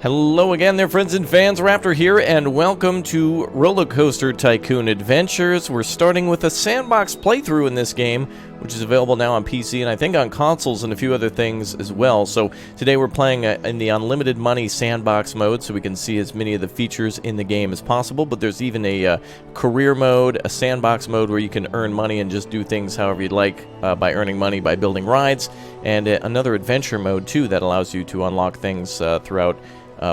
Hello again there, friends and fans. Raptor here, and welcome to RollerCoaster Tycoon Adventures. We're starting with a sandbox playthrough in this game, which is available now on PC and I think on consoles and a few other things as well. So today we're playing in the unlimited money sandbox mode, so we can see as many of the features in the game as possible. But there's even a career mode, a sandbox mode where you can earn money and just do things however you'd like by earning money by building rides, and another adventure mode too that allows you to unlock things throughout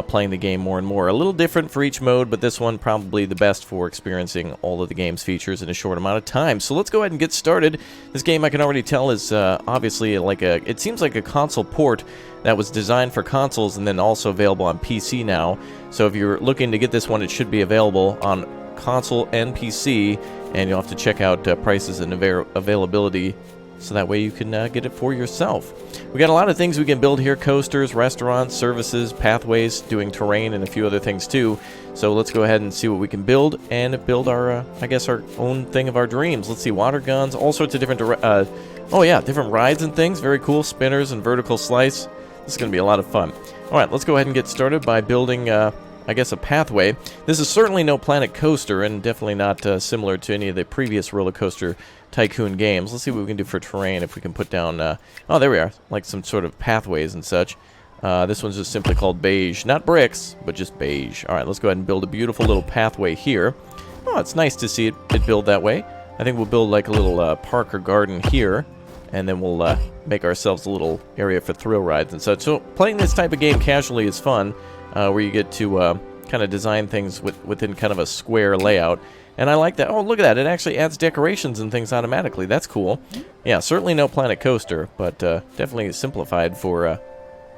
playing the game more and more. A little different for each mode, but this one probably the best for experiencing all of the game's features in a short amount of time. So let's go ahead and get started. This game, I can already tell, is obviously it seems like a console port that was designed for consoles and then also available on PC now. So if you're looking to get this one, it should be available on console and PC, and you'll have to check out prices and availability, so that way you can get it for yourself. We got a lot of things we can build here: coasters, restaurants, services, pathways, doing terrain, and a few other things too. So let's go ahead and see what we can build, and build our, I guess, our own thing of our dreams. Let's see, water guns, all sorts of different, different rides and things. Very cool, spinners and vertical slice. This is going to be a lot of fun. All right, let's go ahead and get started by building, I guess, a pathway. This is certainly no Planet Coaster, and definitely not similar to any of the previous RollerCoaster Tycoon games. Let's see what we can do for terrain, if we can put down, oh, there we are, like some sort of pathways and such. This one's just simply called beige. Not bricks, but just beige. All right, let's go ahead and build a beautiful little pathway here. Oh, it's nice to see it build that way. I think we'll build like a little park or garden here, and then we'll make ourselves a little area for thrill rides and such. So playing this type of game casually is fun, where you get to kind of design things within kind of a square layout. And I like that. Oh, look at that. It actually adds decorations and things automatically. That's cool. Yeah, certainly no Planet Coaster, but definitely simplified for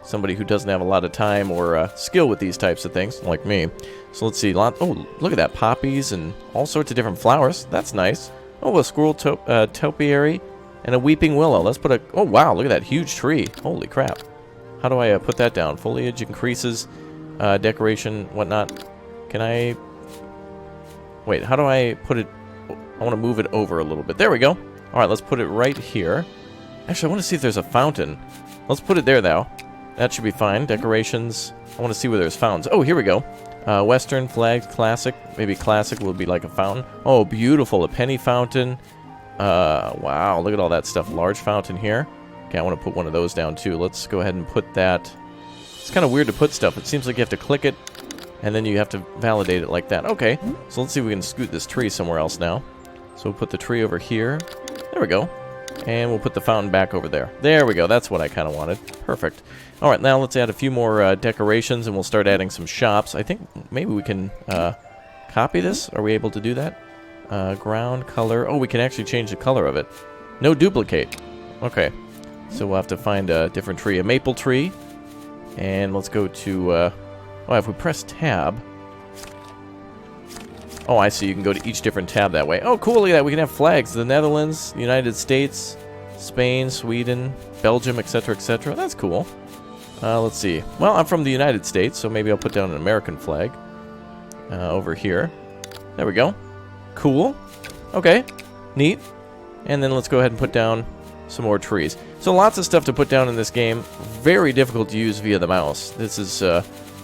somebody who doesn't have a lot of time or skill with these types of things, like me. So let's see. Oh, look at that. Poppies and all sorts of different flowers. That's nice. Oh, a squirrel topiary and a weeping willow. Let's put a... Oh, wow. Look at that huge tree. Holy crap. How do I put that down? Foliage increases decoration, whatnot. Can I... Wait, how do I put it? I want to move it over a little bit. There we go. All right, let's put it right here. Actually, I want to see if there's a fountain. Let's put it there, though. That should be fine. Decorations. I want to see where there's fountains. Oh, here we go. Western flags, classic. Maybe classic will be like a fountain. Oh, beautiful. A penny fountain. Wow, look at all that stuff. Large fountain here. Okay, I want to put one of those down, too. Let's go ahead and put that. It's kind of weird to put stuff. It seems like you have to click it, and then you have to validate it like that. Okay, so let's see if we can scoot this tree somewhere else now. So we'll put the tree over here. There we go. And we'll put the fountain back over there. There we go. That's what I kind of wanted. Perfect. All right, now let's add a few more decorations, and we'll start adding some shops. I think maybe we can copy this. Are we able to do that? Ground color. Oh, we can actually change the color of it. No duplicate. Okay. So we'll have to find a different tree. A maple tree. And let's go to... Oh, if we press tab... Oh, I see. You can go to each different tab that way. Oh, cool. Look at that. We can have flags. The Netherlands, the United States, Spain, Sweden, Belgium, etc., etc. That's cool. Let's see. Well, I'm from the United States, so maybe I'll put down an American flag over here. There we go. Cool. Okay. Neat. And then let's go ahead and put down some more trees. So lots of stuff to put down in this game. Very difficult to use via the mouse. This is...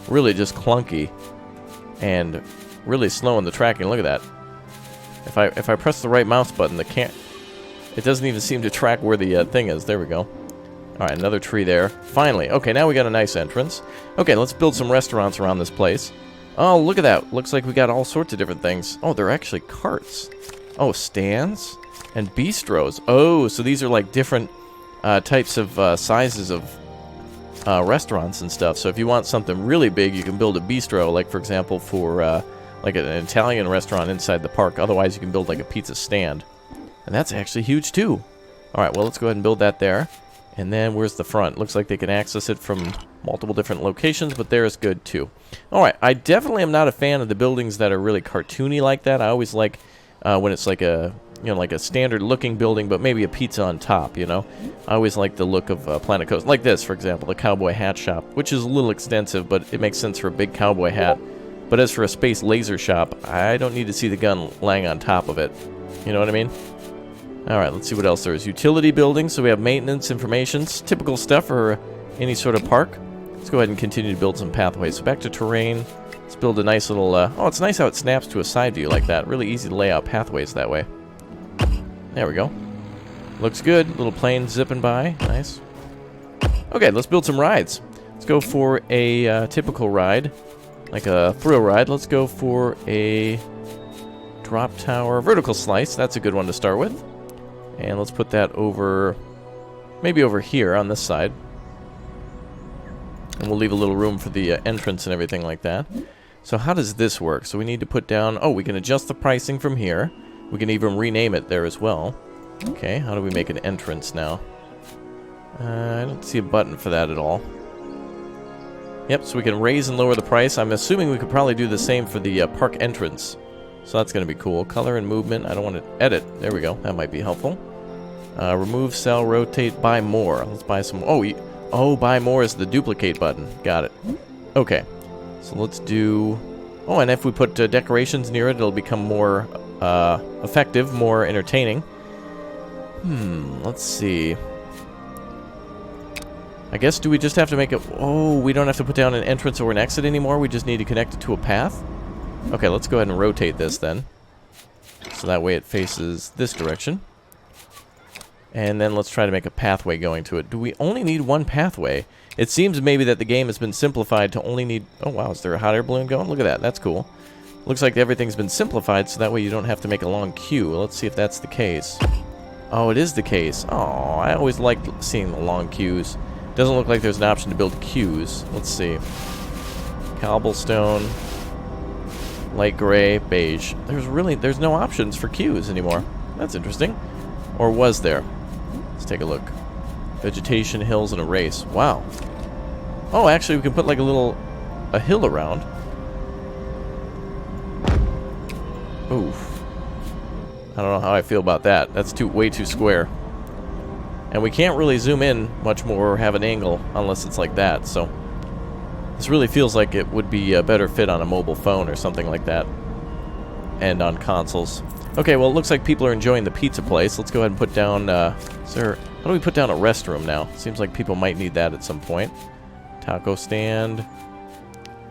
really just clunky and really slow in the tracking. Look at that. If I press the right mouse button, it doesn't even seem to track where the thing is. There we go. All right, another tree there. Finally. Okay, now we got a nice entrance. Okay, let's build some restaurants around this place. Oh, look at that. Looks like we got all sorts of different things. Oh, they're actually carts. Oh, stands and bistros. Oh, so these are like different types of sizes of restaurants and stuff. So if you want something really big, you can build a bistro, like for example for like an Italian restaurant inside the park. Otherwise, you can build like a pizza stand, and that's actually huge too. All right, well, let's go ahead and build that there. And then where's the front? Looks like they can access it from multiple different locations, but there is good too. All right, I definitely am not a fan of the buildings that are really cartoony like that. I always like when it's like a like a standard looking building, but maybe a pizza on top, I always like the look of Planet Coaster. Like this, for example, the cowboy hat shop, which is a little extensive, but it makes sense for a big cowboy hat. But as for a space laser shop, I don't need to see the gun laying on top of it. You know what I mean? All right, let's see what else there is. Utility buildings, so we have maintenance, informations, typical stuff for any sort of park. Let's go ahead and continue to build some pathways. So back to terrain. Let's build a nice little... oh, it's nice how it snaps to a side view like that. Really easy to lay out pathways that way. There we go. Looks good. Little plane zipping by. Nice. Okay, let's build some rides. Let's go for a typical ride. Like a thrill ride. Let's go for a drop tower vertical slice. That's a good one to start with. And let's put that over... maybe over here on this side. And we'll leave a little room for the entrance and everything like that. So how does this work? So we need to put down... oh, we can adjust the pricing from here. We can even rename it there as well. Okay, how do we make an entrance now? I don't see a button for that at all. Yep, so we can raise and lower the price. I'm assuming we could probably do the same for the park entrance. So that's going to be cool. Color and movement. I don't want to edit. There we go. That might be helpful. Remove, sell, rotate, buy more. Let's buy some... oh, buy more is the duplicate button. Got it. Okay. So let's do... oh, and if we put decorations near it, it'll become more effective, more entertaining. Let's see. I guess, do we just have to make it... oh, we don't have to put down an entrance or an exit anymore. We just need to connect it to a path. Okay, let's go ahead and rotate this then. So that way it faces this direction. And then let's try to make a pathway going to it. Do we only need one pathway? It seems maybe that the game has been simplified to only need... oh, wow, is there a hot air balloon going? Look at that. That's cool. Looks like everything's been simplified, so that way you don't have to make a long queue. Let's see if that's the case. Oh, it is the case. Oh, I always liked seeing the long queues. Doesn't look like there's an option to build queues. Let's see. Cobblestone. Light gray. Beige. There's no options for queues anymore. That's interesting. Or was there? Let's take a look. Vegetation, hills, and a race. Wow. Oh, actually, we can put like a hill around. Oof. I don't know how I feel about that. That's way too square. And we can't really zoom in much more or have an angle unless it's like that, so... this really feels like it would be a better fit on a mobile phone or something like that. And on consoles. Okay, well, it looks like people are enjoying the pizza place. Let's go ahead and put down, how do we put down a restroom now? Seems like people might need that at some point. Taco stand.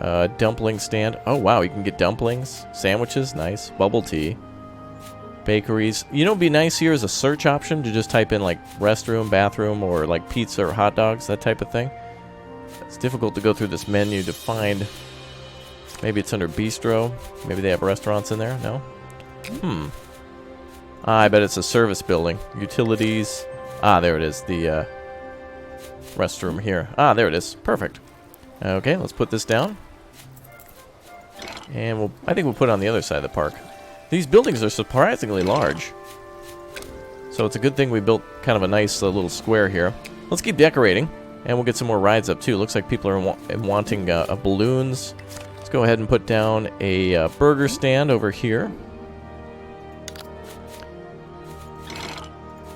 Dumpling stand. Oh, wow, you can get dumplings. Sandwiches, nice. Bubble tea. Bakeries. You know what would be nice here is a search option to just type in, like, restroom, bathroom, or, like, pizza or hot dogs, that type of thing. It's difficult to go through this menu to find... maybe it's under bistro. Maybe they have restaurants in there. No? I bet it's a service building. Utilities. Ah, there it is. The restroom here. Ah, there it is. Perfect. Okay, let's put this down. And I think we'll put it on the other side of the park. These buildings are surprisingly large. So it's a good thing we built kind of a nice little square here. Let's keep decorating. And we'll get some more rides up too. Looks like people are wanting balloons. Let's go ahead and put down a burger stand over here.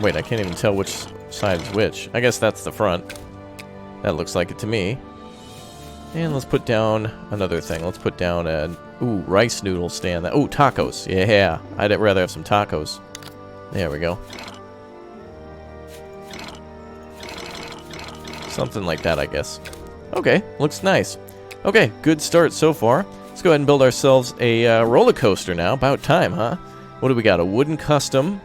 Wait, I can't even tell which side is which. I guess that's the front. That looks like it to me. And let's put down another thing. Let's put down a rice noodle stand. Oh, tacos. Yeah, I'd rather have some tacos. There we go. Something like that, I guess. Okay, looks nice. Okay, good start so far. Let's go ahead and build ourselves a roller coaster now. About time, huh? What do we got? A wooden custom.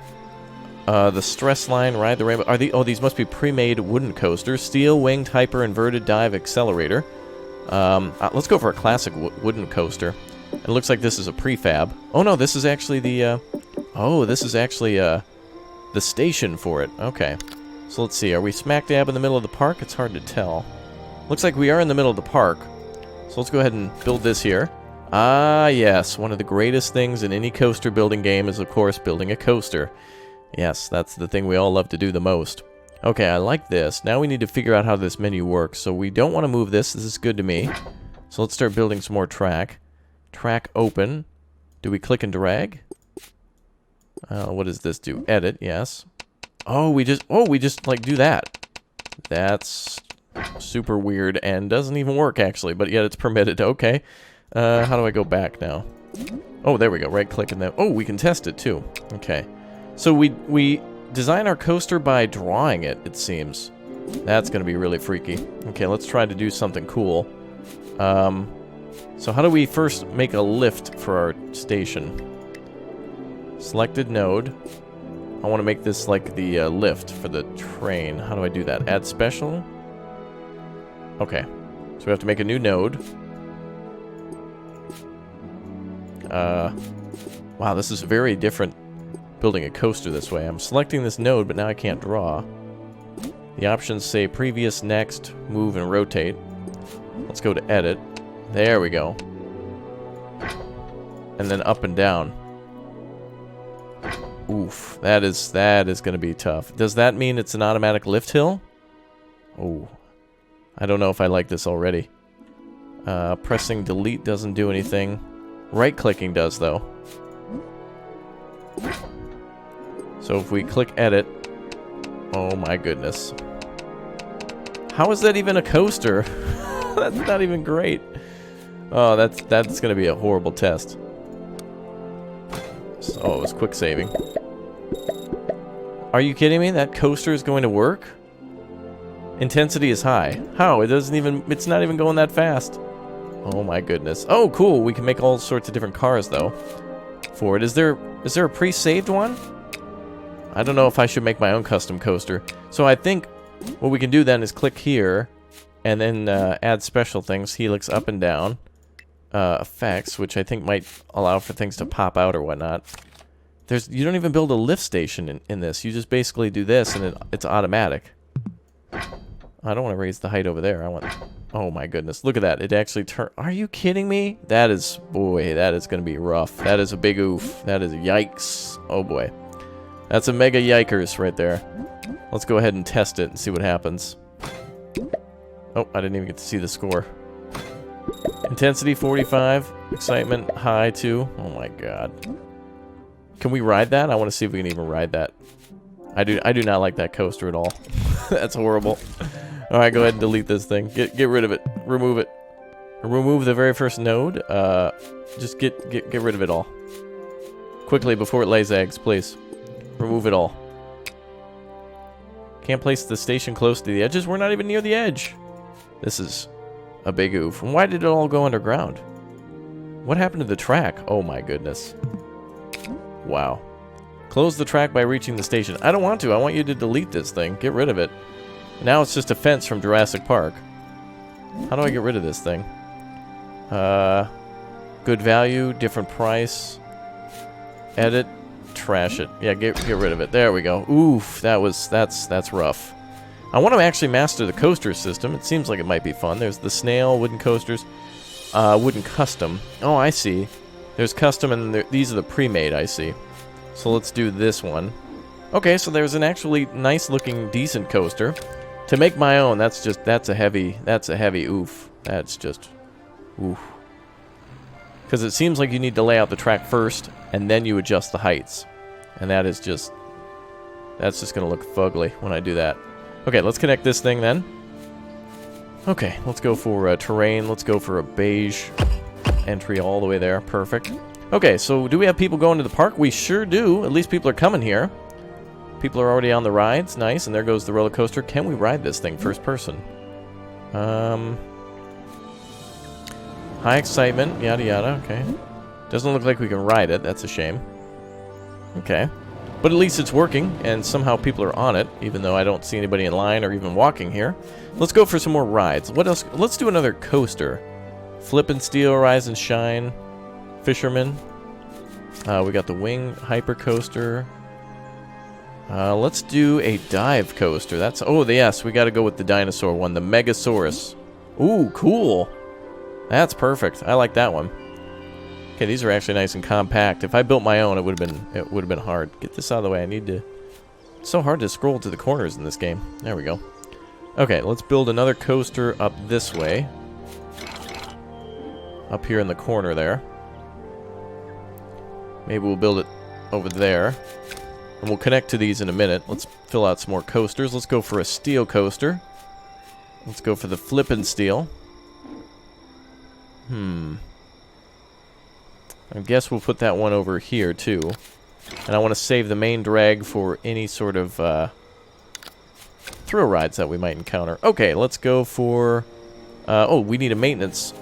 The stress line, ride the rainbow. These must be pre-made wooden coasters. Steel, winged, hyper, inverted, dive, accelerator. Let's go for a classic wooden coaster. It looks like this is a prefab. Oh no, this is actually the, the station for it. Okay. So let's see, are we smack dab in the middle of the park? It's hard to tell. Looks like we are in the middle of the park. So let's go ahead and build this here. Ah, yes, one of the greatest things in any coaster building game is, of course, building a coaster. Yes, that's the thing we all love to do the most. Okay, I like this. Now we need to figure out how this menu works. So we don't want to move this. This is good to me. So let's start building some more track. Track open. Do we click and drag? What does this do? Edit, yes. Oh, we just like do that. That's super weird and doesn't even work actually, but yet it's permitted. Okay. How do I go back now? Oh, there we go. Right click and then... oh, we can test it too. Okay. So we design our coaster by drawing it, it seems. That's going to be really freaky. Okay, let's try to do something cool. So how do we first make a lift for our station? Selected node. I want to make this like the lift for the train. How do I do that? Add special? Okay. So we have to make a new node. Wow, this is very different building a coaster this way. I'm selecting this node, but now I can't draw. The options say previous, next, move, and rotate. Let's go to edit. There we go. And then up and down. Oof, that is going to be tough. Does that mean it's an automatic lift hill? Oh, I don't know if I like this already. Pressing delete doesn't do anything. Right-clicking does, though. So if we click edit... Oh my goodness. How is that even a coaster? That's not even great. Oh, that's going to be a horrible test. Oh, it was quick saving. Are you kidding me? That coaster is going to work? Intensity is high. How? It's not even going that fast. Oh my goodness. Oh, cool. We can make all sorts of different cars, though, for it. Is there a pre-saved one? I don't know if I should make my own custom coaster. So I think what we can do then is click here, and then add special things. Helix up and down. Effects, which I think might allow for things to pop out or whatnot. You don't even build a lift station in this. You just basically do this, and it's automatic. I don't want to raise the height over there. I want... Oh my goodness, look at that. It actually turned... Are you kidding me? That is... Boy, that is going to be rough. That is a big oof. That is yikes. Oh boy. That's a mega yikers right there. Let's go ahead and test it and see what happens. Oh, I didn't even get to see the score. Intensity 45. Excitement high 2. Oh my god. Can we ride that? I want to see if we can even ride that. I do not like that coaster at all. That's horrible. Alright, go ahead and delete this thing. Get rid of it. Remove it. Remove the very first node. Just get rid of it all. Quickly before it lays eggs, please. Remove it all. Can't place the station close to the edges. We're not even near the edge. This is a big oof. And why did it all go underground? What happened to the track? Oh my goodness. Wow. Close the track by reaching the station. I don't want to. I want you to delete this thing. Get rid of it. Now it's just a fence from Jurassic Park. How do I get rid of this thing? Good value, different price. Edit, trash it. Yeah, get rid of it. There we go. Oof, that's rough. I want to actually master the coaster system. It seems like it might be fun. There's the snail, wooden coasters, wooden custom. Oh, I see. There's custom and these are the pre-made, I see. So let's do this one. Okay, so there's an actually nice looking decent coaster. To make my own, that's a heavy oof. That's just oof. Because it seems like you need to lay out the track first and then you adjust the heights. And that's just gonna look fugly when I do that. Okay, let's connect this thing then. Okay, let's go for terrain. Let's go for a beige entry all the way there. Perfect. Okay, so do we have people going to the park? We sure do. At least people are coming here. People are already on the rides. Nice. And there goes the roller coaster. Can we ride this thing first person? High excitement. Yada yada. Okay. Doesn't look like we can ride it. That's a shame. Okay. But at least it's working, and somehow people are on it, even though I don't see anybody in line or even walking here. Let's go for some more rides. What else? Let's do another coaster. Flip and Steel, Rise and Shine, Fisherman. We got the Wing Hyper Coaster. Let's do a dive coaster. That's... Oh, yes, we got to go with the dinosaur one, the Megasaurus. Ooh, cool. That's perfect. I like that one. Okay, these are actually nice and compact. If I built my own, it would have been hard. Get this out of the way. I need to... It's so hard to scroll to the corners in this game. There we go. Okay, let's build another coaster up this way. Up here in the corner there. Maybe we'll build it over there. And we'll connect to these in a minute. Let's fill out some more coasters. Let's go for a steel coaster. Let's go for the Flip and Steel. I guess we'll put that one over here, too. And I want to save the main drag for any sort of thrill rides that we might encounter. Okay, let's go for... oh, we need a maintenance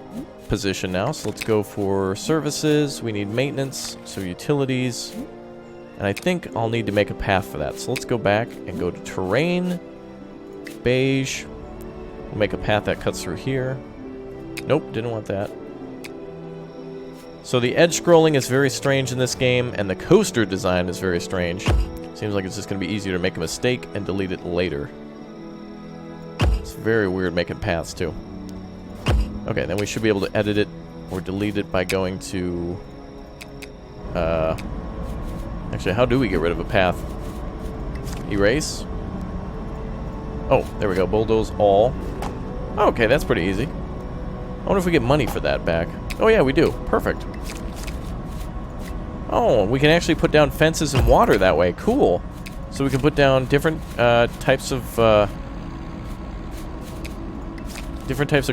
position now, so let's go for services. We need maintenance, so utilities. And I think I'll need to make a path for that. So let's go back and go to terrain, beige. We'll make a path that cuts through here. Nope, didn't want that. So the edge scrolling is very strange in this game, and the coaster design is very strange. Seems like it's just going to be easier to make a mistake and delete it later. It's very weird making paths, too. Okay, then we should be able to edit it or delete it by going to... actually, how do we get rid of a path? Erase? Oh, there we go. Bulldoze all. Okay, that's pretty easy. I wonder if we get money for that back. Oh, yeah, we do. Perfect. Oh, we can actually put down fences and water that way. Cool. So we can put down different types of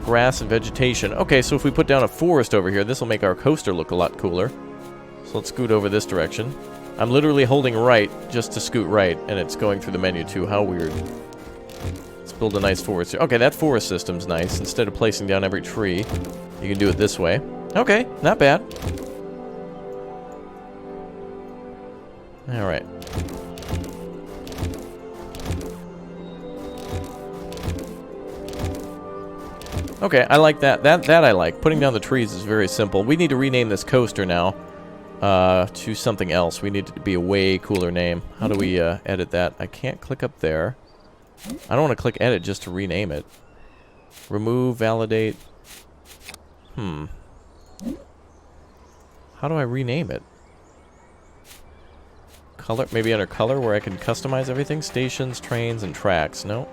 grass and vegetation. Okay, so if we put down a forest over here, this will make our coaster look a lot cooler. So let's scoot over this direction. I'm literally holding right just to scoot right, and it's going through the menu too. How weird. Let's build a nice forest here. Okay, that forest system's nice. Instead of placing down every tree, you can do it this way. Okay, not bad. Alright. Okay, I like that. That I like. Putting down the trees is very simple. We need to rename this coaster now to something else. We need it to be a way cooler name. How do we edit that? I can't click up there. I don't want to click edit just to rename it. Remove, validate. How do I rename it? Color, maybe under color where I can customize everything? Stations, trains, and tracks. No.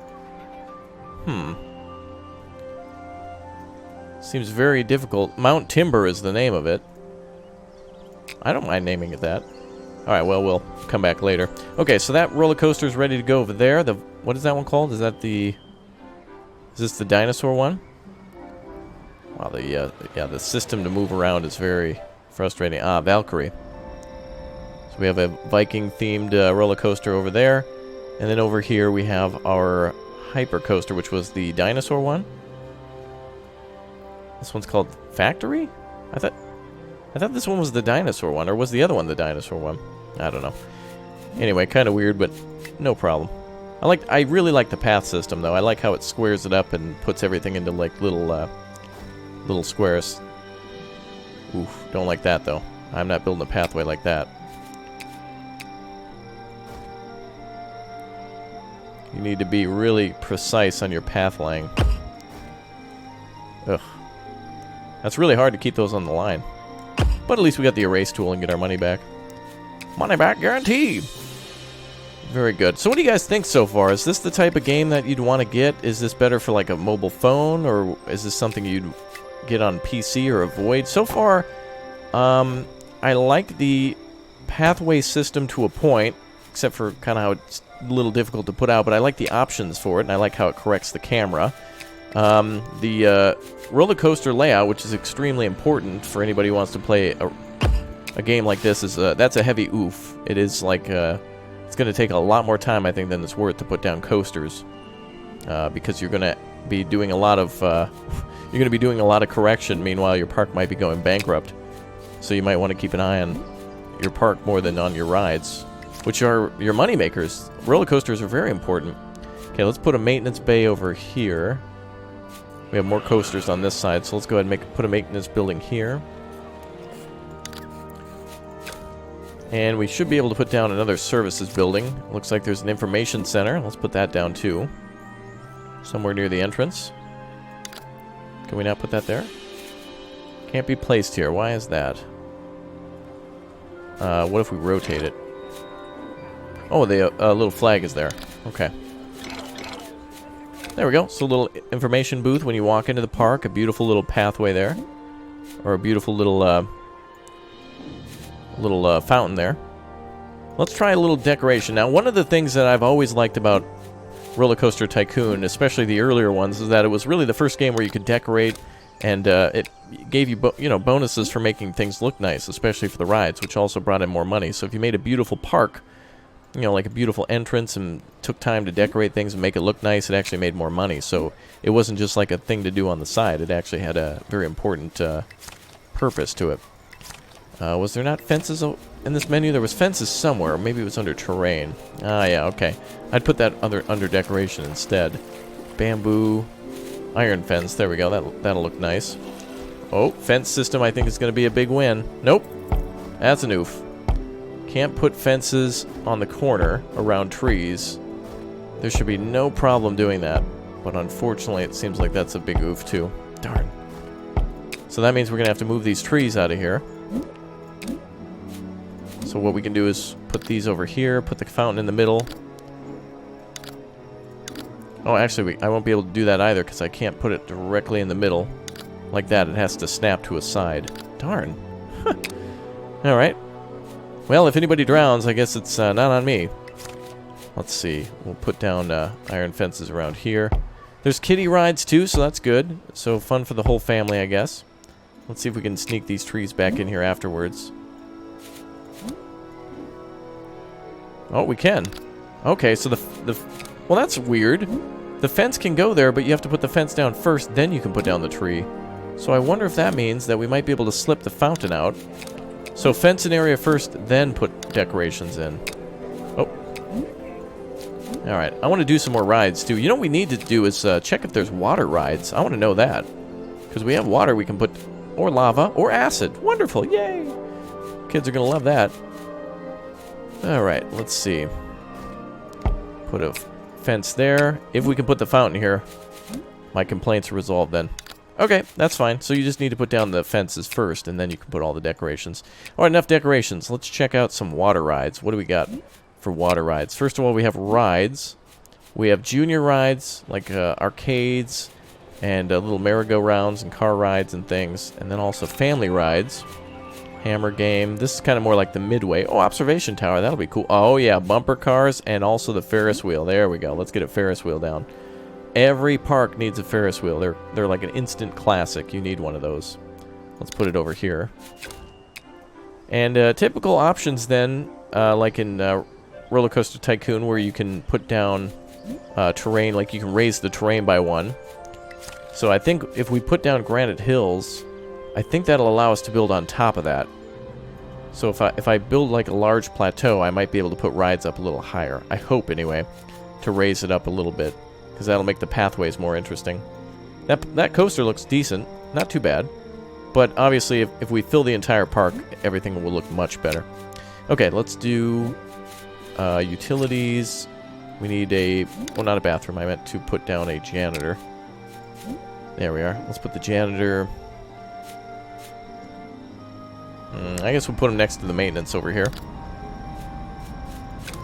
Seems very difficult. Mount Timber is the name of it. I don't mind naming it that. Alright, well, we'll come back later. Okay, so that roller coaster is ready to go over there. The what is that one called? Is that the... Is this the dinosaur one? Wow, the system to move around is very frustrating. Ah, Valkyrie. So we have a Viking-themed roller coaster over there. And then over here we have our hyper coaster, which was the dinosaur one. This one's called Factory? I thought this one was the dinosaur one, or was the other one the dinosaur one? I don't know. Anyway, kind of weird, but no problem. I really like the path system though. I like how it squares it up and puts everything into like little squares. Oof, don't like that though. I'm not building a pathway like that. You need to be really precise on your path laying. Ugh. That's really hard to keep those on the line. But at least we got the erase tool and get our money back. Money back guaranteed! Very good. So what do you guys think so far? Is this the type of game that you'd want to get? Is this better for like a mobile phone? Or is this something you'd get on PC or avoid? So far, I like the pathway system to a point. Except for kind of how it's a little difficult to put out. But I like the options for it. And I like how it corrects the camera. The roller coaster layout, which is extremely important for anybody who wants to play a game like this, is that's a heavy oof. It is like it's going to take a lot more time, I think, than it's worth to put down coasters because you're going to be doing a lot of correction. Meanwhile, your park might be going bankrupt, so you might want to keep an eye on your park more than on your rides, which are your money makers. Roller coasters are very important. Okay, let's put a maintenance bay over here. We have more coasters on this side, so let's go ahead and put a maintenance building here. And we should be able to put down another services building. Looks like there's an information center. Let's put that down too. Somewhere near the entrance. Can we not put that there? Can't be placed here. Why is that? What if we rotate it? Oh, the little flag is there. Okay. There we go. So a little information booth when you walk into the park. A beautiful little pathway there. Or a beautiful little fountain there. Let's try a little decoration. Now, one of the things that I've always liked about RollerCoaster Tycoon, especially the earlier ones, is that it was really the first game where you could decorate, and it gave you bonuses for making things look nice, especially for the rides, which also brought in more money. So if you made a beautiful park, you know, like a beautiful entrance and took time to decorate things and make it look nice, it actually made more money. So it wasn't just like a thing to do on the side. It actually had a very important purpose to it. Was there not fences in this menu? There was fences somewhere. Maybe it was under terrain. Ah, yeah, okay. I'd put that under decoration instead. Bamboo, iron fence. There we go. That'll look nice. Oh, fence system I think is going to be a big win. Nope. That's an oof. Can't put fences on the corner around trees. There should be no problem doing that. But unfortunately, it seems like that's a big oof too. Darn. So that means we're going to have to move these trees out of here. So what we can do is put these over here, put the fountain in the middle. Oh, actually, I won't be able to do that either because I can't put it directly in the middle. Like that, it has to snap to a side. Darn. Alright. Well, if anybody drowns, I guess it's not on me. Let's see. We'll put down iron fences around here. There's kiddie rides too, so that's good. So fun for the whole family, I guess. Let's see if we can sneak these trees back in here afterwards. Oh, we can. Okay, so well, that's weird. The fence can go there, but you have to put the fence down first, then you can put down the tree. So I wonder if that means that we might be able to slip the fountain out. So fence an area first, then put decorations in. Oh. Alright, I want to do some more rides, too. You know what we need to do is check if there's water rides. I want to know that. Because we have water we can put, or lava, or acid. Wonderful, yay! Kids are going to love that. Alright, let's see. Put a fence there. If we can put the fountain here, my complaints are resolved then. Okay, that's fine. So you just need to put down the fences first, and then you can put all the decorations. Alright, enough decorations. Let's check out some water rides. What do we got for water rides? First of all, we have rides. We have junior rides, like arcades, and little merry-go-rounds and car rides and things. And then also family rides. Hammer game. This is kind of more like the midway. Oh, observation tower. That'll be cool. Oh, yeah. Bumper cars and also the Ferris wheel. There we go. Let's get a Ferris wheel down. Every park needs a Ferris wheel. They're like an instant classic. You need one of those. Let's put it over here. And typical options then, like in RollerCoaster Tycoon, where you can put down terrain, like you can raise the terrain by one. So I think if we put down granite hills, I think that'll allow us to build on top of that. So if I build like a large plateau, I might be able to put rides up a little higher. I hope, anyway, to raise it up a little bit, because that'll make the pathways more interesting. That coaster looks decent. Not too bad. But obviously, if we fill the entire park, everything will look much better. Okay, let's do utilities. We need a... well, not a bathroom. I meant to put down a janitor. There we are. Let's put the janitor... I guess we'll put him next to the maintenance over here.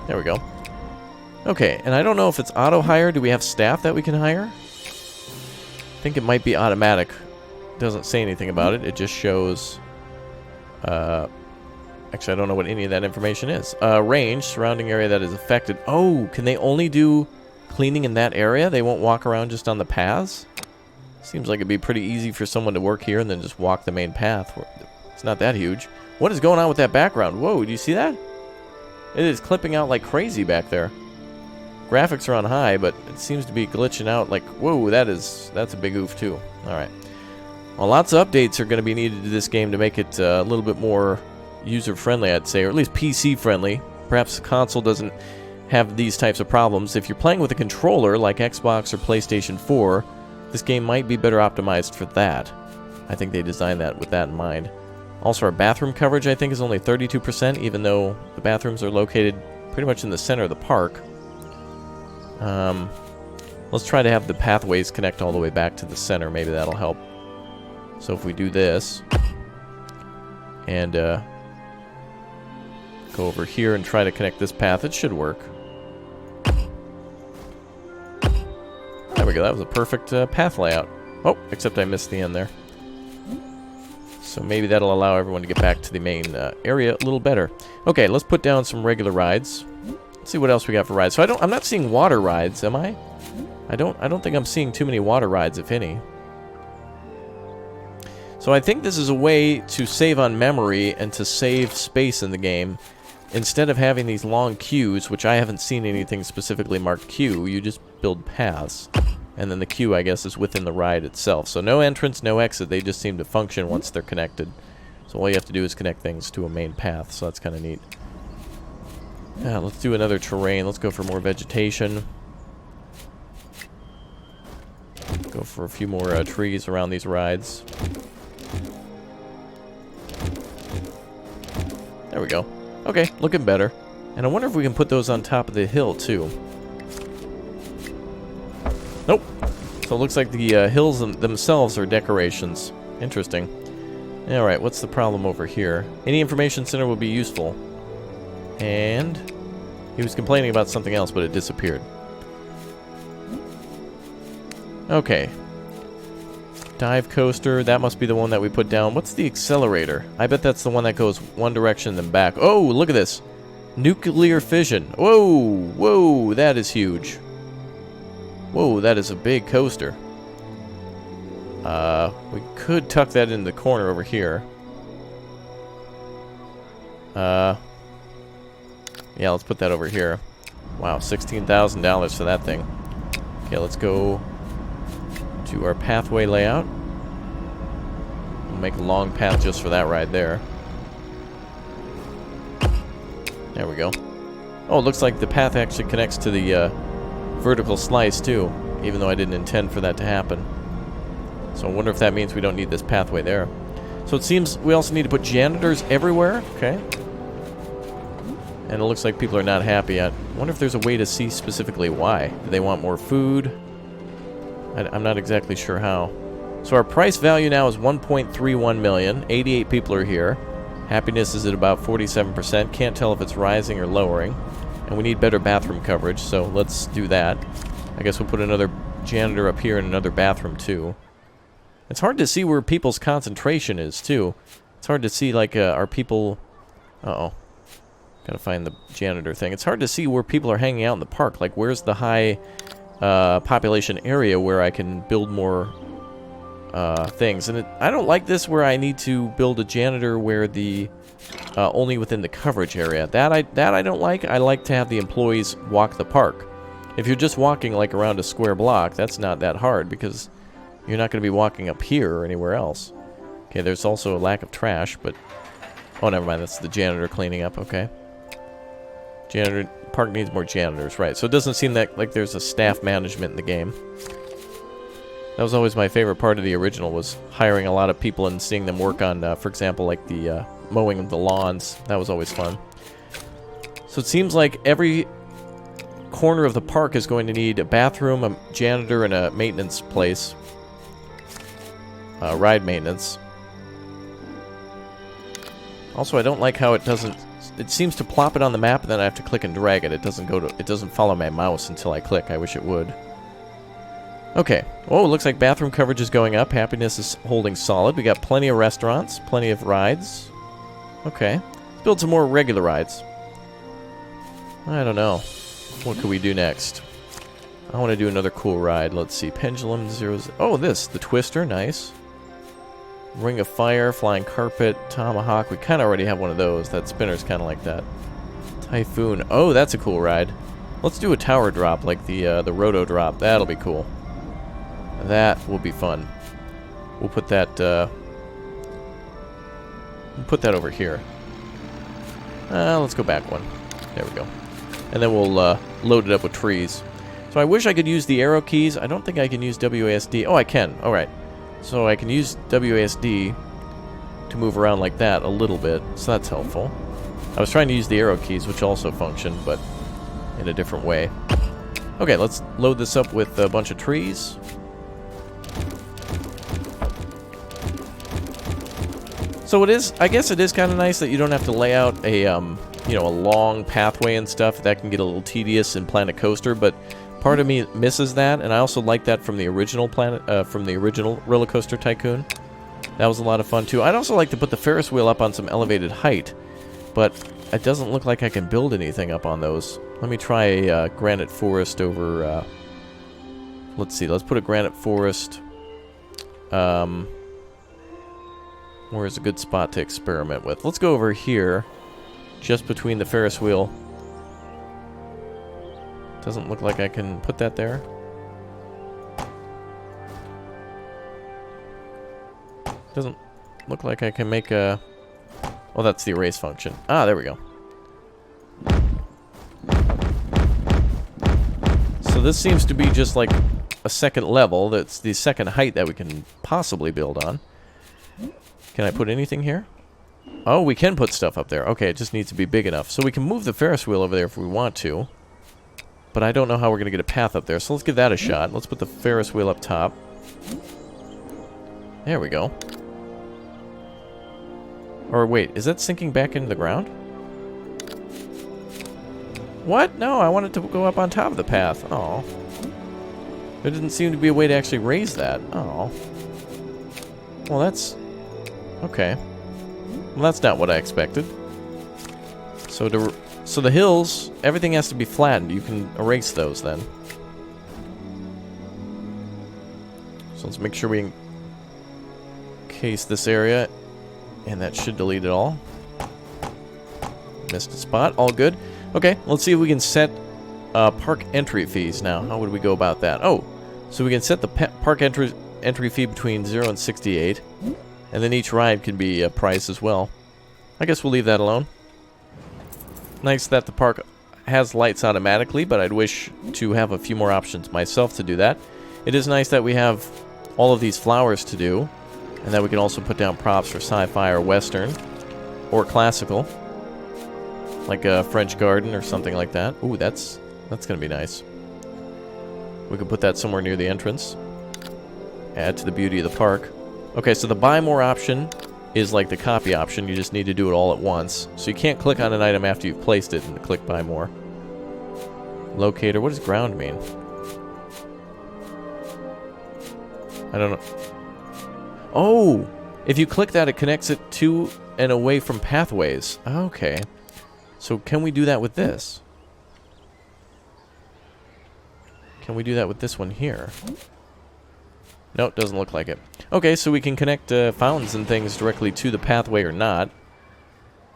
There we go. Okay, and I don't know if it's auto-hire. Do we have staff that we can hire? I think it might be automatic. It doesn't say anything about it. It just shows... actually, I don't know what any of that information is. Range, surrounding area that is affected. Oh, can they only do cleaning in that area? They won't walk around just on the paths? Seems like it'd be pretty easy for someone to work here and then just walk the main path. It's not that huge. What is going on with that background? Whoa, do you see that? It is clipping out like crazy back there. Graphics are on high, but it seems to be glitching out like, whoa, that's a big oof too. Alright. Well, lots of updates are going to be needed to this game to make it a little bit more user-friendly, I'd say, or at least PC-friendly. Perhaps the console doesn't have these types of problems. If you're playing with a controller like Xbox or PlayStation 4, this game might be better optimized for that. I think they designed that with that in mind. Also, our bathroom coverage, I think, is only 32%, even though the bathrooms are located pretty much in the center of the park. Let's try to have the pathways connect all the way back to the center. Maybe that'll help. So if we do this, and go over here and try to connect this path, it should work. There we go. That was a perfect path layout. Oh, except I missed the end there. So maybe that'll allow everyone to get back to the main area a little better. Okay, let's put down some regular rides. Let's see what else we got for rides. So I'm not seeing water rides, am I? I don't think I'm seeing too many water rides, if any. So I think this is a way to save on memory and to save space in the game instead of having these long queues, which I haven't seen anything specifically marked queue, you just build paths. And then the queue, I guess, is within the ride itself. So no entrance, no exit. They just seem to function once they're connected. So all you have to do is connect things to a main path. So that's kind of neat. Yeah, let's do another terrain. Let's go for more vegetation. Go for a few more trees around these rides. There we go. Okay, looking better. And I wonder if we can put those on top of the hill, too. Nope. So it looks like the hills themselves are decorations. Interesting. Alright, what's the problem over here? Any information center will be useful. And he was complaining about something else, but it disappeared. Okay. Dive coaster, that must be the one that we put down. What's the accelerator? I bet that's the one that goes one direction then back. Oh, look at this. Nuclear fission. Whoa, whoa, that is huge. Whoa, that is a big coaster. We could tuck that in the corner over here. Yeah, let's put that over here. Wow, $16,000 for that thing. Okay, let's go to our pathway layout. We'll make a long path just for that ride there. There we go. Oh, it looks like the path actually connects to the vertical slice too, even though I didn't intend for that to happen. So I wonder if that means we don't need this pathway there. So it seems we also need to put janitors everywhere. Okay. And it looks like people are not happy. I wonder if there's a way to see specifically why. Do they want more food? I'm not exactly sure how. So our price value now is 1.31 million. 88 people are here. Happiness is at about 47%. Can't tell if it's rising or lowering. And we need better bathroom coverage, so let's do that. I guess we'll put another janitor up here and another bathroom too. It's hard to see where people's concentration is too. It's hard to see, like, are people... Uh-oh. Gotta find the janitor thing. It's hard to see where people are hanging out in the park. Like, where's the high population area where I can build more things. And I don't like this where I need to build a janitor where the... only within the coverage area. That I don't like. I like to have the employees walk the park. If you're just walking, like, around a square block, that's not that hard, because you're not going to be walking up here or anywhere else. Okay, there's also a lack of trash, but... Oh, never mind. That's the janitor cleaning up. Okay. Janitor... Park needs more janitors. Right. So it doesn't seem that like there's a staff management in the game. That was always my favorite part of the original, was hiring a lot of people and seeing them work on, for example, like the mowing of the lawns. That was always fun. So it seems like every corner of the park is going to need a bathroom, a janitor, and a maintenance place. Ride maintenance. Also, I don't like how it doesn't... It seems to plop it on the map, and then I have to click and drag it. It doesn't follow my mouse until I click. I wish it would. Okay. Oh, it looks like bathroom coverage is going up. Happiness is holding solid. We got plenty of restaurants, plenty of rides. Okay. Let's build some more regular rides. I don't know. What could we do next? I want to do another cool ride. Let's see. Pendulum zeros. Oh, the Twister. Nice. Ring of Fire, Flying Carpet, Tomahawk. We kind of already have one of those. That spinner's kind of like that. Typhoon. Oh, that's a cool ride. Let's do a tower drop, like the Roto drop. That'll be cool. That will be fun. We'll put that over here. Let's go back one. There we go. And then we'll load it up with trees. So I wish I could use the arrow keys. I don't think I can use WASD. Oh, I can. All right. So I can use WASD to move around like that a little bit. So that's helpful. I was trying to use the arrow keys, which also function, but in a different way. Okay, let's load this up with a bunch of trees. So it is, I guess it is kind of nice that you don't have to lay out a, you know, a long pathway and stuff. That can get a little tedious in Planet Coaster, but part of me misses that, and I also like that from the original RollerCoaster Tycoon. That was a lot of fun too. I'd also like to put the Ferris wheel up on some elevated height, but it doesn't look like I can build anything up on those. Let me try a granite forest over. Let's see. Let's put a granite forest. Where's a good spot to experiment with? Let's go over here. just between the Ferris wheel. Doesn't look like I can put that there. Doesn't look like I can make a... Oh, that's the erase function. Ah, there we go. So this seems to be just like a second level. That's the second height that we can possibly build on. Can I put anything here? Oh, we can put stuff up there. Okay, it just needs to be big enough. So we can move the Ferris wheel over there if we want to. But I don't know how we're going to get a path up there. So let's give that a shot. Let's put the Ferris wheel up top. There we go. Or wait, is that sinking back into the ground? What? No, I wanted to go up on top of the path. Oh. There didn't seem to be a way to actually raise that. Oh. Well, that's... Okay. Well, that's not what I expected. So the hills, everything has to be flattened. You can erase those then. So let's make sure we encase this area. And that should delete it all. Missed a spot. All good. Okay, let's see if we can set park entry fees now. How would we go about that? Oh, so we can set the park entry fee between 0 and 68. And then each ride can be a price as well. I guess we'll leave that alone. Nice that the park has lights automatically, but I'd wish to have a few more options myself to do that. It is nice that we have all of these flowers to do, and that we can also put down props for sci-fi or western, or classical, like a French garden or something like that. Ooh, that's gonna be nice. We could put that somewhere near the entrance. Add to the beauty of the park. Okay, so the buy more option is like the copy option. You just need to do it all at once. So you can't click on an item after you've placed it and click buy more. Locator, what does ground mean? I don't know. Oh! If you click that, it connects it to and away from pathways. Okay. So can we do that with this? Can we do that with this one here? Nope, doesn't look like it. Okay, so we can connect fountains and things directly to the pathway or not.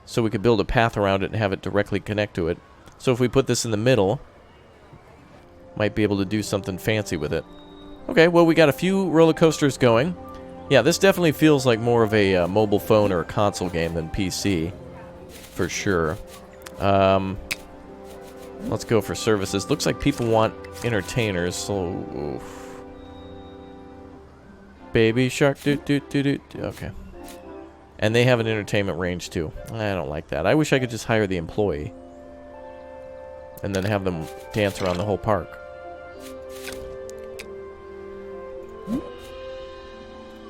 So we could build a path around it and have it directly connect to it. So if we put this in the middle, might be able to do something fancy with it. Okay, well, we got a few roller coasters going. Yeah, this definitely feels like more of a mobile phone or a console game than PC, for sure. Let's go for services. Looks like people want entertainers, so... Oof. Baby Shark, okay. And they have an entertainment range, too. I don't like that. I wish I could just hire the employee. And then have them dance around the whole park.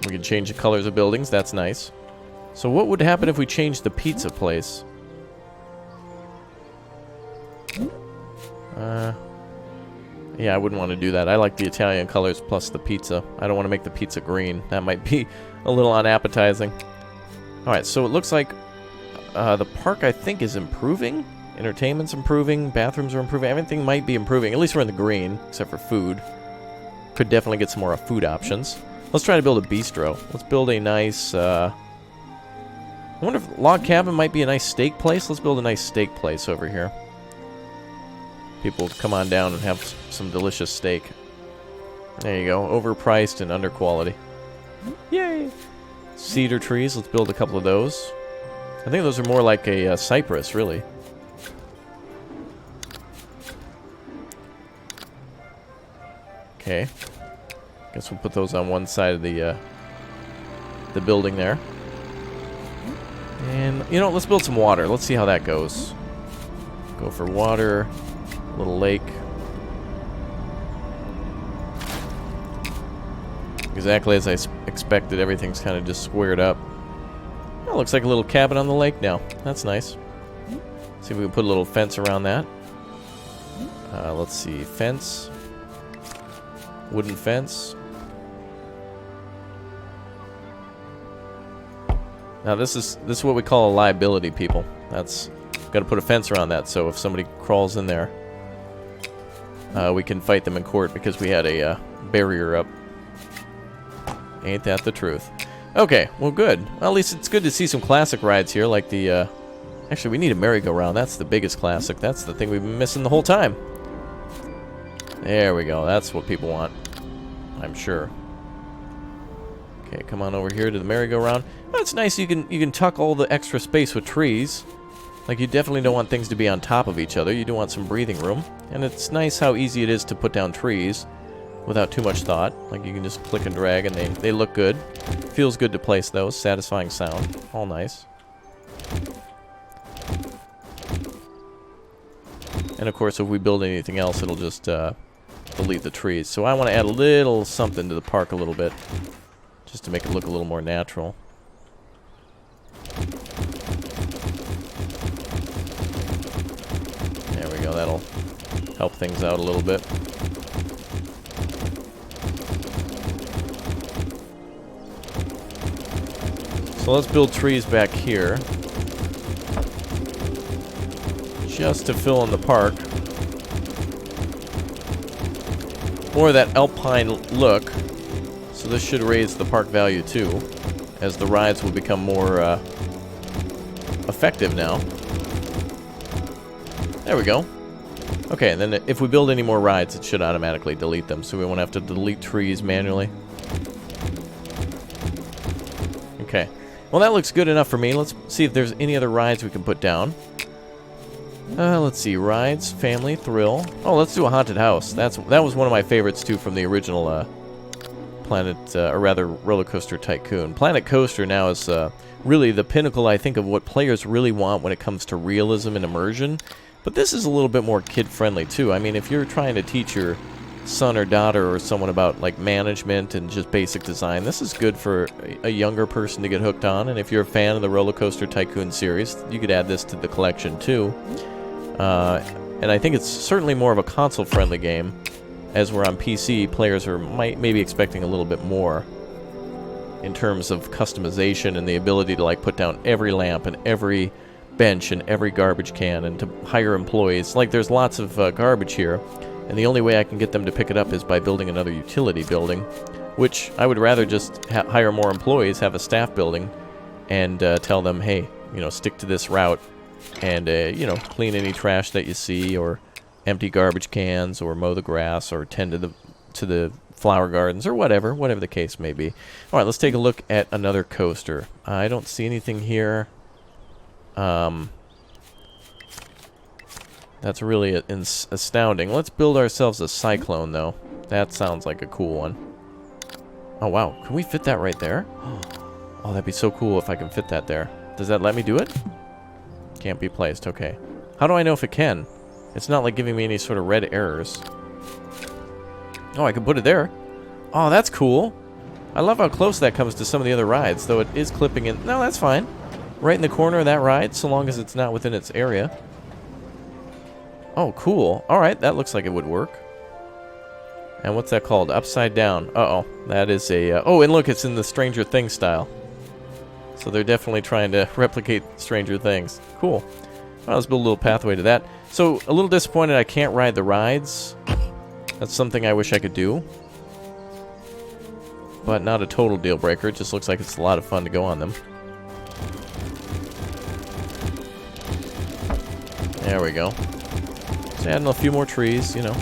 We can change the colors of buildings. That's nice. So what would happen if we changed the pizza place? Yeah, I wouldn't want to do that. I like the Italian colors plus the pizza. I don't want to make the pizza green. That might be a little unappetizing. Alright, so it looks like the park, I think, is improving. Entertainment's improving. Bathrooms are improving. Everything might be improving. At least we're in the green, except for food. Could definitely get some more food options. Let's try to build a bistro. Let's build a nice... I wonder if log cabin might be a nice steak place. Let's build a nice steak place over here. People come on down and have some delicious steak. There you go. Overpriced and under quality. Yay! Cedar trees. Let's build a couple of those. I think those are more like a cypress, really. Okay. Guess we'll put those on one side of the building there. And, you know, let's build some water. Let's see how that goes. Go for water. Little lake. Exactly as I expected, everything's kind of just squared up. Oh, looks like a little cabin on the lake now. That's nice. See if we can put a little fence around that. Let's see. Fence. Wooden fence. Now this is what we call a liability, people. That's got to put a fence around that, so if somebody crawls in there, we can fight them in court because we had a barrier up. Ain't that the truth? Okay, well, good. Well, at least it's good to see some classic rides here, like the Actually, we need a merry-go-round. That's the biggest classic. That's the thing we've been missing the whole time. There we go. That's what people want, I'm sure. Okay, come on over here to the merry-go-round. Well, it's nice you can tuck all the extra space with trees. Like, you definitely don't want things to be on top of each other. You do want some breathing room. And it's nice how easy it is to put down trees without too much thought. Like, you can just click and drag and they look good. Feels good to place those. Satisfying sound. All nice. And of course, if we build anything else, it'll just delete the trees. So I want to add a little something to the park a little bit, just to make it look a little more natural. There we go. That'll help things out a little bit. So let's build trees back here, just to fill in the park. More of that alpine look. So this should raise the park value too, as the rides will become more effective now. There we go. Okay, and then if we build any more rides, it should automatically delete them, so we won't have to delete trees manually. Okay. Well, that looks good enough for me. Let's see if there's any other rides we can put down. Let's see. Rides, family, thrill. Oh, let's do a haunted house. That was one of my favorites, too, from the original RollerCoaster Tycoon. Planet Coaster now is really the pinnacle, I think, of what players really want when it comes to realism and immersion. But this is a little bit more kid-friendly, too. I mean, if you're trying to teach your son or daughter or someone about, like, management and just basic design, this is good for a younger person to get hooked on. And if you're a fan of the RollerCoaster Tycoon series, you could add this to the collection, too. And I think it's certainly more of a console-friendly game. As we're on PC, players are maybe expecting a little bit more in terms of customization and the ability to, like, put down every lamp and every bench and every garbage can and to hire employees. Like, there's lots of garbage here, and the only way I can get them to pick it up is by building another utility building, which I would rather just hire more employees, have a staff building, and tell them, hey, you know, stick to this route, and, you know, clean any trash that you see, or empty garbage cans, or mow the grass, or tend to the flower gardens, or whatever the case may be. All right, let's take a look at another coaster. I don't see anything here. That's really astounding. Let's build ourselves a cyclone, though. That sounds like a cool one. Oh, wow. Can we fit that right there? Oh, that'd be so cool if I can fit that there. Does that let me do it? Can't be placed. Okay. How do I know if it can? It's not like giving me any sort of red errors. Oh, I can put it there. Oh, that's cool. I love how close that comes to some of the other rides, though it is clipping in. No, that's fine. Right in the corner of that ride, so long as it's not within its area. Oh, cool. Alright, that looks like it would work. And what's that called? Upside down. Uh-oh. That is a... oh, and look, it's in the Stranger Things style. So they're definitely trying to replicate Stranger Things. Cool. Well, let's build a little pathway to that. So, a little disappointed I can't ride the rides. That's something I wish I could do. But not a total deal breaker. It just looks like it's a lot of fun to go on them. There we go. Just adding a few more trees, you know.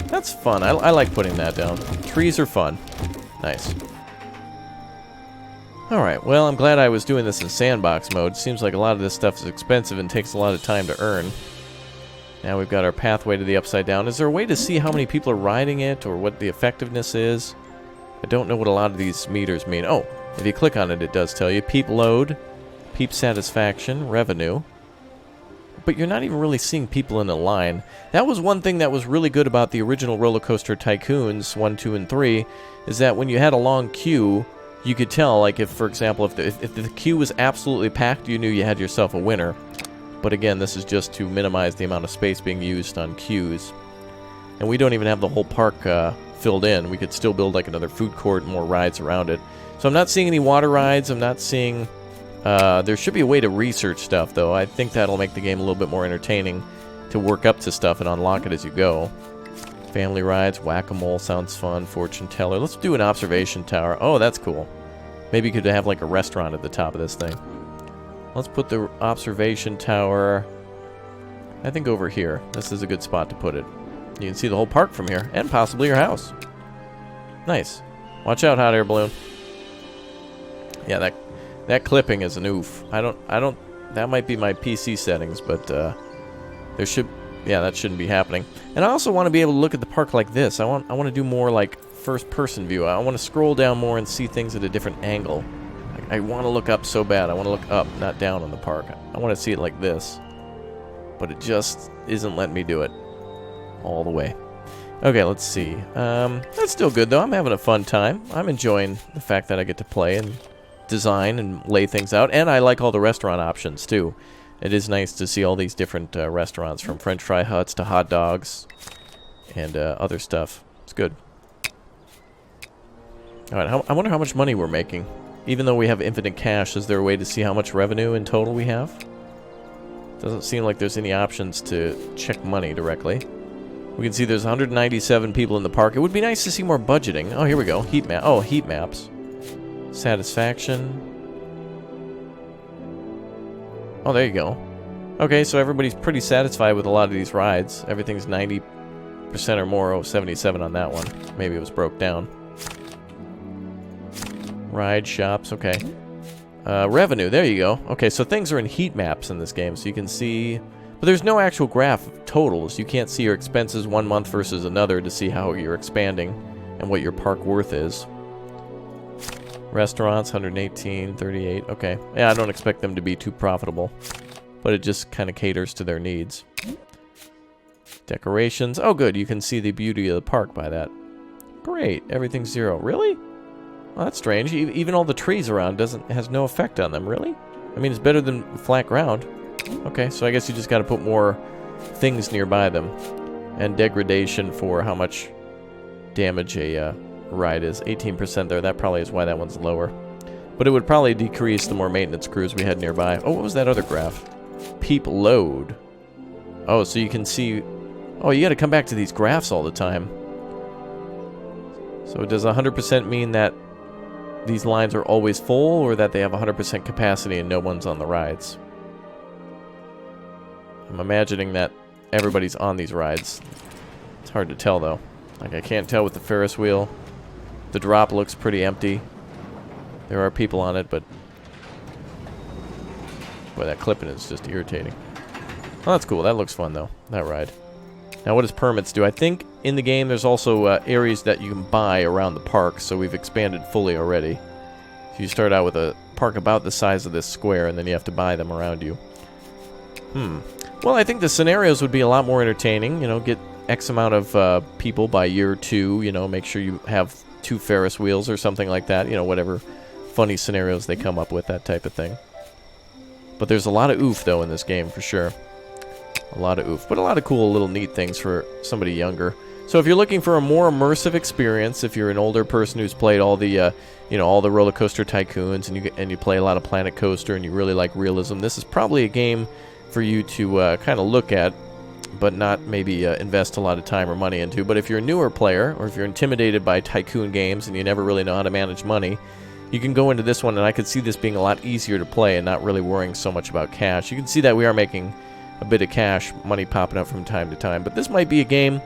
That's fun. I like putting that down. Trees are fun. Nice. Alright, well, I'm glad I was doing this in sandbox mode. Seems like a lot of this stuff is expensive and takes a lot of time to earn. Now we've got our pathway to the Upside Down. Is there a way to see how many people are riding it or what the effectiveness is? I don't know what a lot of these meters mean. Oh, if you click on it, it does tell you. Peep load, peep satisfaction, revenue. But you're not even really seeing people in a line. That was one thing that was really good about the original RollerCoaster Tycoons 1, 2, and 3, is that when you had a long queue, you could tell, like if, for example, if the queue was absolutely packed, you knew you had yourself a winner. But again, this is just to minimize the amount of space being used on queues. And we don't even have the whole park filled in. We could still build like another food court and more rides around it. So I'm not seeing any water rides. I'm not seeing... there should be a way to research stuff, though. I think that'll make the game a little bit more entertaining to work up to stuff and unlock it as you go. Family rides, whack-a-mole sounds fun, fortune teller. Let's do an observation tower. Oh, that's cool. Maybe you could have like a restaurant at the top of this thing. Let's put the observation tower, I think, over here. This is a good spot to put it. You can see the whole park from here, and possibly your house. Nice. Watch out, hot air balloon. Yeah, that clipping is an oof. I don't. That might be my PC settings, but there should. Yeah, that shouldn't be happening. And I also want to be able to look at the park like this. I want to do more like first-person view. I want to scroll down more and see things at a different angle. I want to look up so bad. I want to look up, not down on the park. I want to see it like this. But it just isn't letting me do it all the way. Okay, let's see. That's still good, though. I'm having a fun time. I'm enjoying the fact that I get to play and design and lay things out. And I like all the restaurant options, too. It is nice to see all these different restaurants, from French fry huts to hot dogs and other stuff. It's good. Alright, I wonder how much money we're making. Even though we have infinite cash, is there a way to see how much revenue in total we have? Doesn't seem like there's any options to check money directly. We can see there's 197 people in the park. It would be nice to see more budgeting. Oh, here we go. Heat map. Oh, heat maps. Satisfaction. Oh, there you go. Okay, so everybody's pretty satisfied with a lot of these rides. Everything's 90% or more. Oh, 77 on that one. Maybe it was broke down. Ride shops. Okay. Revenue. There you go. Okay, so things are in heat maps in this game, so you can see... But there's no actual graph of totals. You can't see your expenses one month versus another to see how you're expanding and what your park worth is. Restaurants, 118, 38. Okay. Yeah, I don't expect them to be too profitable, but it just kind of caters to their needs. Decorations. Oh, good. You can see the beauty of the park by that. Great. Everything's 0. Really? Well, that's strange. Even all the trees around has no effect on them. Really? I mean, it's better than flat ground. Okay, so I guess you just got to put more things nearby them. And degradation for how much damage a ride is. 18% there. That probably is why that one's lower. But it would probably decrease the more maintenance crews we had nearby. Oh, what was that other graph? Peep load. Oh, so you can see... Oh, you got to come back to these graphs all the time. So does 100% mean that these lines are always full, or that they have 100% capacity and no one's on the rides? I'm imagining that everybody's on these rides. It's hard to tell, though. Like, I can't tell with the Ferris wheel. The drop looks pretty empty. There are people on it, but... Boy, that clipping is just irritating. Oh, that's cool. That looks fun, though. That ride. Now, what does permits do? I think in the game there's also areas that you can buy around the park, so we've expanded fully already. So you start out with a park about the size of this square, and then you have to buy them around you. Well, I think the scenarios would be a lot more entertaining. You know, get X amount of people by year 2. You know, make sure you have 2 Ferris wheels or something like that. You know, whatever funny scenarios they come up with, that type of thing. But there's a lot of oof, though, in this game, for sure. A lot of oof. But a lot of cool little neat things for somebody younger. So if you're looking for a more immersive experience, if you're an older person who's played all the, you know, all the RollerCoaster Tycoons, and you play a lot of Planet Coaster, and you really like realism, this is probably a game for you to kind of look at, but not maybe invest a lot of time or money into. But if you're a newer player, or if you're intimidated by Tycoon games and you never really know how to manage money, you can go into this one, and I could see this being a lot easier to play and not really worrying so much about cash. You can see that we are making a bit of cash, money popping up from time to time. But this might be a game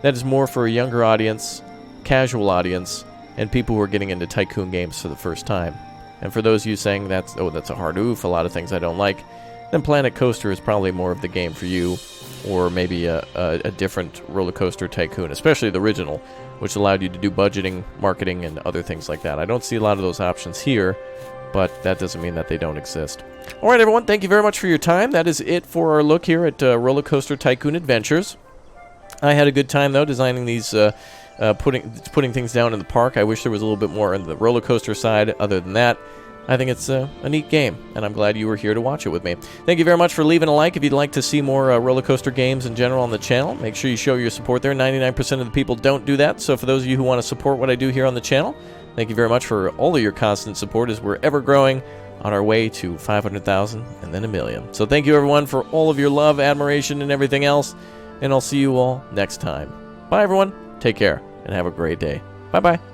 that is more for a younger audience, casual audience, and people who are getting into Tycoon games for the first time. And for those of you saying that's a hard oof, a lot of things I don't like, then Planet Coaster is probably more of the game for you, or maybe a different RollerCoaster Tycoon, especially the original, which allowed you to do budgeting, marketing, and other things like that. I don't see a lot of those options here, but that doesn't mean that they don't exist. All right, everyone, thank you very much for your time. That is it for our look here at RollerCoaster Tycoon Adventures. I had a good time, though, designing these, putting things down in the park. I wish there was a little bit more on the roller coaster side. Other than that, I think it's a neat game, and I'm glad you were here to watch it with me. Thank you very much for leaving a like. If you'd like to see more roller coaster games in general on the channel, make sure you show your support there. 99% of the people don't do that, so for those of you who want to support what I do here on the channel, thank you very much for all of your constant support as we're ever growing on our way to 500,000 and then 1 million. So thank you, everyone, for all of your love, admiration, and everything else, and I'll see you all next time. Bye, everyone. Take care, and have a great day. Bye-bye.